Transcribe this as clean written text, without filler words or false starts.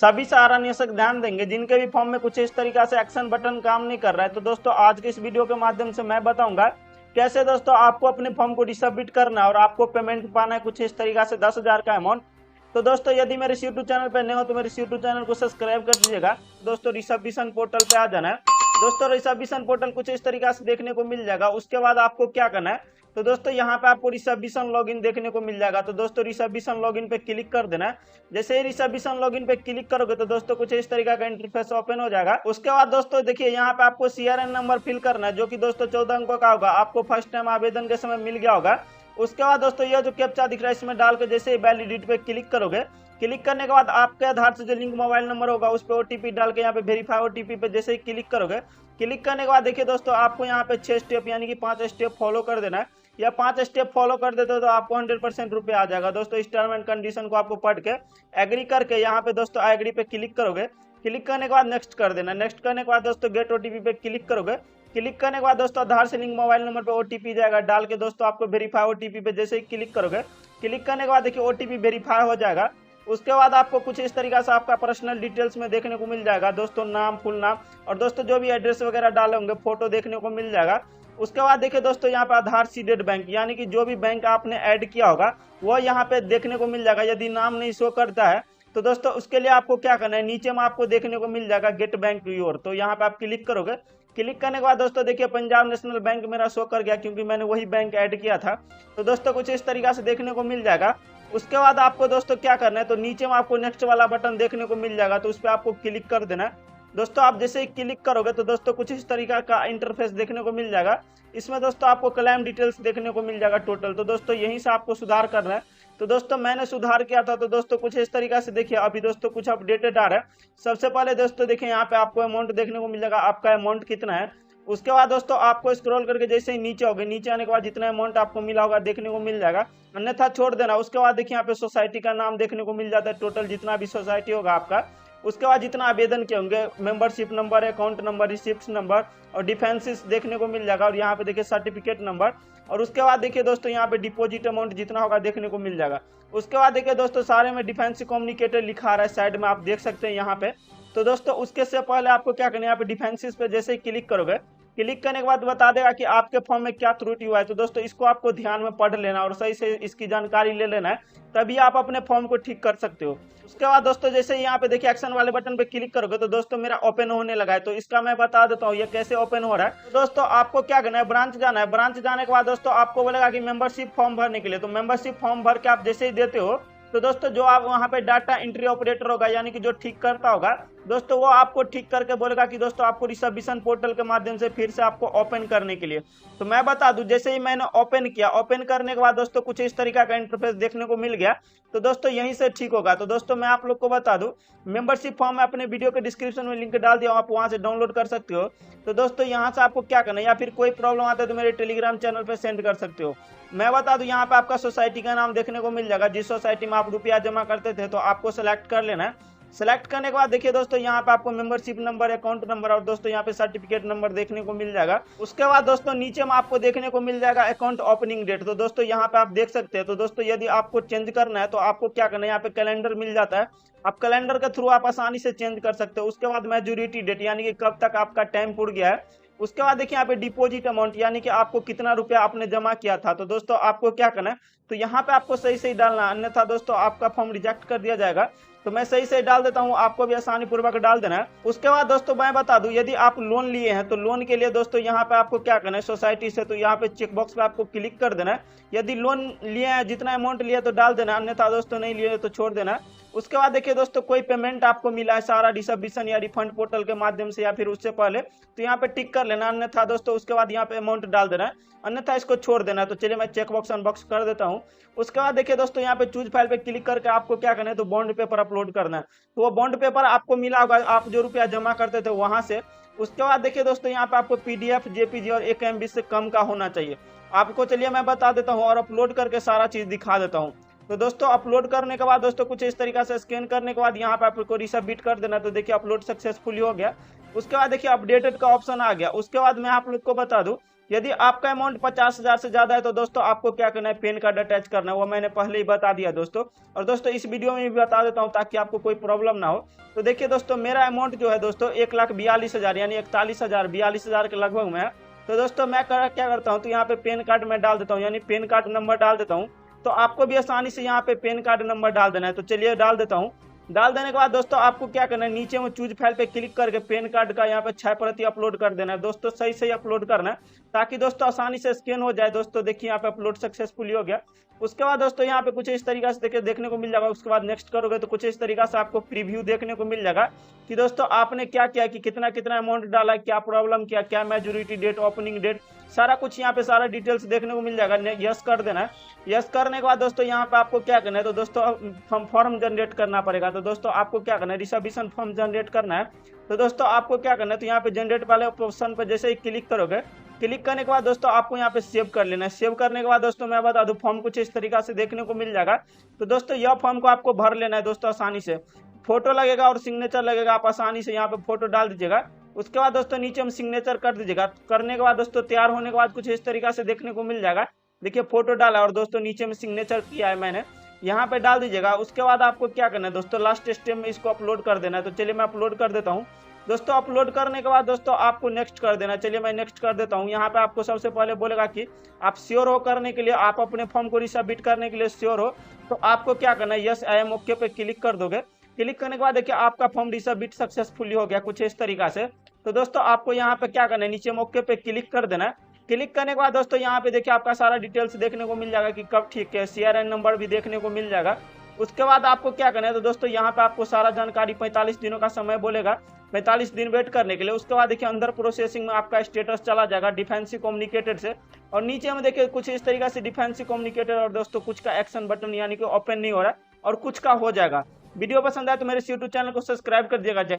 सभी सहारा निवेशक ध्यान देंगे जिनके भी फॉर्म में कुछ इस तरीका से एक्शन बटन काम नहीं कर रहा है। तो दोस्तों आज के इस वीडियो के माध्यम से मैं बताऊंगा कैसे दोस्तों आपको अपने फॉर्म को रिसबमिट करना है और आपको पेमेंट पाना है कुछ इस तरीका से 10,000 का अमाउंट। तो दोस्तों यदि मेरे यूट्यूब चैनल पर नए हो तो मेरे यूट्यूब चैनल को सब्सक्राइब कर दीजिएगा। दोस्तों रिसबमिशन पोर्टल पे आ जाना है। दोस्तों रिसबमिशन पोर्टल कुछ इस तरीका से देखने को मिल जाएगा। उसके बाद आपको क्या करना है, तो दोस्तों यहाँ पे आपको रिसबमिशन लॉगिन देखने को मिल जाएगा। तो दोस्तों रिसबमिशन लॉगिन पे क्लिक कर देना है। जैसे ही रिसबमिशन लॉगिन पे क्लिक करोगे तो दोस्तों कुछ इस तरीका का इंटरफेस ओपन हो जाएगा। उसके बाद दोस्तों देखिए यहाँ पे आपको CRN नंबर फिल करना है जो कि दोस्तों 14 अंकों का होगा। आपको फर्स्ट टाइम आवेदन के समय मिल गया होगा। उसके बाद दोस्तों यह जो कैप्चा दिख रहा है इसमें डाल के जैसे ही वैलिडिटी पे क्लिक करोगे, क्लिक करने के बाद आपके आधार से जो लिंक मोबाइल नंबर होगा उस पर OTP डाल के यहाँ पे वेरीफाई OTP पे जैसे ही क्लिक करोगे, क्लिक करने के बाद देखिए दोस्तों आपको यहाँ पे 6 स्टेप यानी कि 5 स्टेप फॉलो कर देना है। या 5 स्टेप फॉलो कर देते हो तो आपको 100% रुपये आ जाएगा। दोस्तों इस टर्म एंड कंडीशन को आपको पढ़ के एग्री करके यहाँ पे दोस्तों एग्री पे क्लिक करोगे। क्लिक करने के बाद नेक्स्ट कर देना। नेक्स्ट करने के बाद दोस्तों गेट OTP पे क्लिक करोगे। क्लिक करने के बाद दोस्तों आधार से लिंक मोबाइल नंबर पे OTP जाएगा, डाल के दोस्तों आपको वेरीफाई OTP पे जैसे ही क्लिक करोगे, क्लिक करने के बाद देखिए OTP वेरीफाई हो जाएगा। उसके बाद आपको कुछ इस तरीका से आपका पर्सनल डिटेल्स में देखने को मिल जाएगा। दोस्तों नाम, फुल नाम और दोस्तों जो भी एड्रेस वगैरह डाले होंगे फोटो देखने को मिल जाएगा। उसके बाद देखिए दोस्तों यहाँ पे आधार सीडेड बैंक यानी कि जो भी बैंक आपने ऐड किया होगा वो यहाँ पे देखने को मिल जाएगा। यदि नाम नहीं शो करता है तो दोस्तों उसके लिए आपको क्या करना है, नीचे में आपको देखने को मिल जाएगा गेट बैंक योर, तो यहाँ पे आप क्लिक करोगे। क्लिक करने के बाद दोस्तों देखिए पंजाब नेशनल बैंक मेरा शो कर गया क्योंकि मैंने वही बैंक ऐड किया था। तो दोस्तों कुछ इस तरीका से देखने को मिल जाएगा। उसके बाद आपको दोस्तों क्या करना है, तो नीचे में आपको नेक्स्ट वाला बटन देखने को मिल जाएगा, तो उस पर आपको क्लिक कर देना है। दोस्तों आप जैसे ही क्लिक करोगे तो दोस्तों कुछ इस तरीका का इंटरफेस देखने को मिल जाएगा। इसमें दोस्तों आपको क्लेम डिटेल्स देखने को मिल जाएगा टोटल। तो दोस्तों यहीं से आपको सुधार करना है। तो दोस्तों मैंने सुधार किया था तो दोस्तों कुछ इस तरीका से देखिए अभी दोस्तों कुछ अपडेटेड आ रहा है। सबसे पहले दोस्तों देखिए यहाँ पे आपको अमाउंट देखने को मिल जाएगा, आपका अमाउंट कितना है। उसके बाद दोस्तों आपको स्क्रॉल करके जैसे ही नीचे होगे, नीचे आने के बाद जितना अमाउंट आपको मिला होगा देखने को मिल जाएगा, अन्यथा छोड़ देना। उसके बाद देखिए यहाँ पे सोसाइटी का नाम देखने को मिल जाता है, टोटल जितना भी सोसाइटी होगा आपका। उसके बाद जितना आवेदन के होंगे, membership number, account number, receipt number और डिफेंसेस देखने को मिल जाएगा। और यहाँ पे देखिए सर्टिफिकेट नंबर। और उसके बाद देखिए दोस्तों यहाँ पे डिपॉजिट अमाउंट जितना होगा देखने को मिल जाएगा। उसके बाद देखिए दोस्तों सारे में डिफेंस कम्युनिकेटर लिखा आ रहा है साइड में, आप देख सकते हैं यहाँ पे। तो दोस्तों उसके से पहले आपको क्या करना है, यहाँ पे डिफेंसेस पे जैसे ही क्लिक करोगे, क्लिक करने के बाद बता देगा कि आपके फॉर्म में क्या त्रुटि हुआ है। तो दोस्तों इसको आपको ध्यान में पढ़ लेना और सही से इसकी जानकारी ले लेना है, तभी आप अपने फॉर्म को ठीक कर सकते हो। उसके बाद दोस्तों जैसे यहाँ पे देखिए एक्शन वाले बटन पे क्लिक करोगे तो दोस्तों मेरा ओपन होने लगा है। तो इसका मैं बता देता हूँ ये कैसे ओपन हो रहा है। तो दोस्तों आपको क्या करना है, ब्रांच जाना है। ब्रांच जाने के बाद दोस्तों आपको बोलेगा कि मेंबरशिप फॉर्म भरने के लिए। तो मेंबरशिप फॉर्म भर के आप जैसे ही देते हो तो दोस्तों जो आप वहाँ पे डाटा एंट्री ऑपरेटर होगा यानी कि जो ठीक करता होगा दोस्तों, वो आपको ठीक करके बोलेगा कि दोस्तों आपको रिसबमिशन पोर्टल के माध्यम से फिर से आपको ओपन करने के लिए। तो मैं बता दूं जैसे ही मैंने ओपन किया, ओपन करने के बाद दोस्तों कुछ इस तरीका का इंटरफेस देखने को मिल गया। तो दोस्तों यहीं से ठीक होगा। तो दोस्तों मैं आप लोग को बता दूं मेंबरशिप फॉर्म में अपने वीडियो के डिस्क्रिप्शन में लिंक डाल दिया, आप वहां से डाउनलोड कर सकते हो। तो दोस्तों यहाँ से आपको क्या करना है, या फिर कोई प्रॉब्लम आता है तो मेरे टेलीग्राम चैनल पर सेंड कर सकते हो। मैं बता दूं यहाँ पे आपका सोसाइटी का नाम देखने को मिल जाएगा। जिस सोसाइटी में आप रुपया जमा करते थे तो आपको सेलेक्ट कर लेना है। सेलेक्ट करने के बाद देखिए दोस्तों यहाँ पे आपको मेंबरशिप नंबर, अकाउंट नंबर और दोस्तों यहाँ पे सर्टिफिकेट नंबर देखने को मिल जाएगा। उसके बाद दोस्तों नीचे में आपको देखने को मिल जाएगा अकाउंट ओपनिंग डेट। तो दोस्तों यहाँ पे आप देख सकते हैं। तो दोस्तों यदि आपको चेंज करना है तो आपको क्या करना है, यहाँ पे कैलेंडर मिल जाता है, आप कैलेंडर के थ्रू आप आसानी से चेंज कर सकते हो। उसके बाद मैच्योरिटी डेट यानी कि कब तक आपका टाइम पूरा गया है। उसके बाद देखिए यहाँ पे डिपॉजिट अमाउंट यानी कि आपको कितना रुपया आपने जमा किया था। तो दोस्तों आपको क्या करना है, तो यहाँ पे आपको सही सही डालना, अन्यथा दोस्तों आपका फॉर्म रिजेक्ट कर दिया जाएगा। तो मैं सही सही डाल देता हूँ, आपको भी आसानी पूर्वक डाल देना है। उसके बाद दोस्तों मैं बता दूं यदि आप लोन लिए हैं तो लोन के लिए दोस्तों यहाँ पे आपको क्या करना है, सोसाइटी से तो यहाँ पे चेक बॉक्स पे आपको क्लिक कर देना है। यदि लोन लिए हैं, जितना अमाउंट लिया तो डाल देना, अन्यथा दोस्तों नहीं लिए तो छोड़ देना। उसके बाद देखिए दोस्तों कोई पेमेंट आपको मिला है सारा रिसबमिशन या रिफंड पोर्टल के माध्यम से या फिर उससे पहले, तो यहाँ पे टिक कर लेना, अन्यथा दोस्तों उसके बाद यहाँ पे अमाउंट डाल देना है, अन्यथा इसको छोड़ देना है। तो चलिए मैं चेक बॉक्स अनबॉक्स कर देता हूँ। उसके बाद देखिए दोस्तों यहाँ पे चूज फाइल पे क्लिक करके आपको क्या करना है, तो बॉन्ड पेपर अपलोड करना है। तो वो बॉन्ड पेपर आपको मिला होगा आप जो रुपया जमा करते थे वहां से। उसके बाद देखिए दोस्तों यहाँ पे आपको PDF, JPG और 1 MB से कम का होना चाहिए आपको। चलिए मैं बता देता हूँ और अपलोड करके सारा चीज दिखा देता हूँ। तो दोस्तों अपलोड करने के बाद दोस्तों कुछ इस तरीका से स्कैन करने के बाद यहाँ पे आपको रिसबमिट कर देना। तो देखिए अपलोड सक्सेसफुली हो गया। उसके बाद देखिए अपडेटेड का ऑप्शन आ गया। उसके बाद मैं आप लोग को बता दूं यदि आपका अमाउंट 50,000 से ज्यादा है तो दोस्तों आपको क्या करना है, पैन कार्ड अटैच करना है, वो मैंने पहले ही बता दिया दोस्तों। और दोस्तों इस वीडियो में भी बता देता हूँ ताकि आपको कोई प्रॉब्लम ना हो। तो देखिए दोस्तों, मेरा अमाउंट जो है दोस्तों 1,42,000 यानी 41,000 के लगभग में है। तो दोस्तों मैं क्या करता हूँ, तो यहाँ पे पैन कार्ड में डाल देता हूँ, यानी पैन कार्ड नंबर डाल देता हूँ। तो आपको भी आसानी से यहाँ पे पैन कार्ड नंबर डाल देना है। तो चलिए डाल देता हूँ। डाल देने के बाद दोस्तों आपको क्या करना है, नीचे में चूज फाइल पे क्लिक करके पैन कार्ड का यहाँ पे 6 प्रति अपलोड कर देना है दोस्तों। सही सही अपलोड करना है ताकि दोस्तों आसानी से स्कैन हो जाए। दोस्तों देखिए यहाँ पे अपलोड सक्सेसफुली हो गया। उसके बाद दोस्तों यहाँ पे कुछ इस तरीके से देखने को मिल जाएगा। उसके बाद नेक्स्ट करोगे तो कुछ इस तरीके से आपको प्रीव्यू देखने को मिल जाएगा कि दोस्तों आपने क्या किया, कि कितना कितना अमाउंट डाला, क्या प्रॉब्लम किया, क्या मेजोरिटी डेट, ओपनिंग डेट, सारा कुछ यहाँ पे सारा डिटेल्स देखने को मिल जाएगा। यस कर देना है। यस करने के बाद दोस्तों यहाँ पे आपको क्या करना है, तो दोस्तों फॉर्म जनरेट करना पड़ेगा। तो दोस्तों आपको क्या करना है, रिजर्वेशन फॉर्म जनरेट करना है। तो दोस्तों आपको क्या करना है, तो यहाँ पे जनरेट वाले ऑप्शन पर जैसे ही क्लिक करोगे, क्लिक करने के बाद दोस्तों आपको यहाँ पे सेव कर लेना है। सेव करने के बाद दोस्तों मैं बता दूं, फॉर्म कुछ इस तरीका से देखने को मिल जाएगा। तो दोस्तों यह फॉर्म को आपको भर लेना है दोस्तों आसानी से। फोटो लगेगा और सिग्नेचर लगेगा, आप आसानी से यहाँ पे फोटो डाल दीजिएगा। उसके बाद दोस्तों नीचे में सिग्नेचर कर दीजिएगा। करने के बाद दोस्तों तैयार होने के बाद कुछ इस तरीका से देखने को मिल जाएगा। देखिए फोटो डाला और दोस्तों नीचे में सिग्नेचर किया है मैंने, यहाँ पे डाल दीजिएगा। उसके बाद आपको क्या करना है दोस्तों, लास्ट स्टेप में इसको अपलोड कर देना है। तो चलिए मैं अपलोड कर देता हूँ दोस्तों। अपलोड करने के बाद दोस्तों आपको नेक्स्ट कर देना। चलिए मैं नेक्स्ट कर देता हूँ। यहाँ पे आपको सबसे पहले बोलेगा कि आप श्योर हो करने के लिए, आप अपने फॉर्म को रिसबमिट करने के लिए श्योर हो, तो आपको क्या करना है, यस आई एम ओके पे क्लिक कर दोगे। क्लिक करने के बाद देखिए आपका फॉर्म रिसबमिट सक्सेसफुली हो गया कुछ इस तरीका से। तो दोस्तों आपको यहाँ पे क्या करना है, नीचे मौके पे क्लिक कर देना है। क्लिक करने के बाद दोस्तों यहाँ पे देखिए आपका सारा डिटेल्स देखने को मिल जाएगा कि कब ठीक है, CRN नंबर भी देखने को मिल जाएगा। उसके बाद आपको क्या करना है, तो दोस्तों यहाँ पे आपको सारा जानकारी 45 दिनों का समय बोलेगा, 45 दिन वेट करने के लिए। उसके बाद देखिए अंदर प्रोसेसिंग में आपका स्टेटस चला जाएगा डिफेंसिव कम्युनिकेटेड से, और नीचे में देखिए कुछ इस तरीके से डिफेंसिव कम्युनिकेटेड, और दोस्तों कुछ का एक्शन बटन यानी कि ओपन नहीं हो रहा है और कुछ का हो जाएगा। वीडियो पसंद आए तो मेरे YouTube चैनल को सब्सक्राइब कर दिएगा।